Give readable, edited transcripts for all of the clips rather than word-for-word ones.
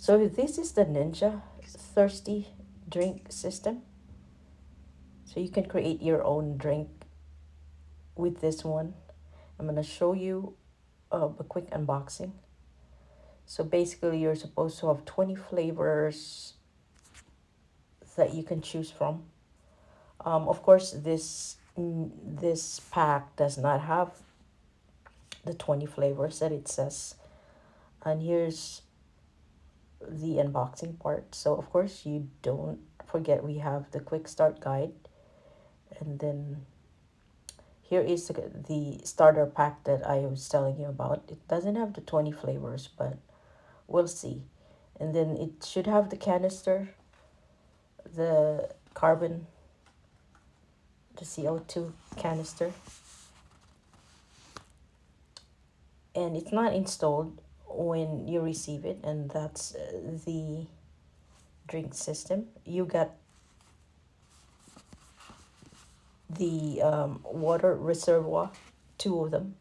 So this is the Ninja Thirsty drink system. So you can create your own drink with this one. I'm gonna show you a quick unboxing. So basically you're supposed to have 20 flavors that you can choose from. Of course, this pack does not have the 20 flavors that it says. And here's the unboxing part. So of course you don't forget we have the quick start guide, and then here is the starter pack that I was telling you about. It doesn't have the 20 flavors, but we'll see. And then it should have the canister, the carbon, the CO2 canister. And it's not installed when you receive it, and that's the drink system. You got the water reservoir, two of them.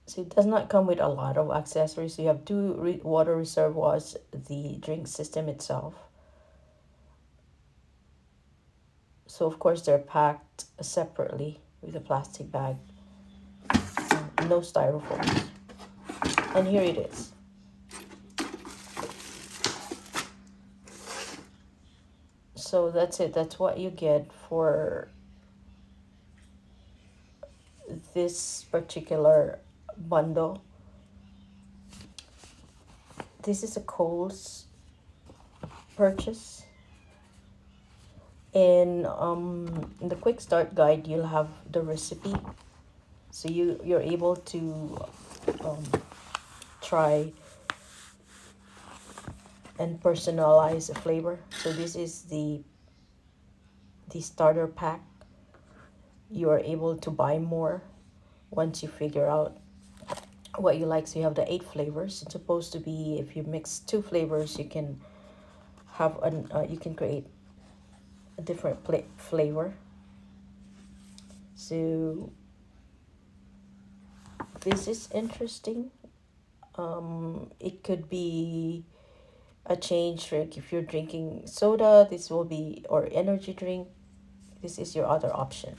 So it does not come with a lot of accessories. You have two water reservoirs, the drink system itself. So of course they're packed separately with a plastic bag, no styrofoam. And here it is. So that's it. That's what you get for this particular bundle. This is a Kohl's purchase. And in the quick start guide, you'll have the recipe. So you're able to try and personalize a flavor. So this is the starter pack. You are able to buy more once you figure out what you like. So you have the 8 flavors. It's supposed to be, if you mix 2 flavors, you can have you can create a different flavor. So this is interesting. It could be a change for if you're drinking soda. This will be, or energy drink. This is your other option.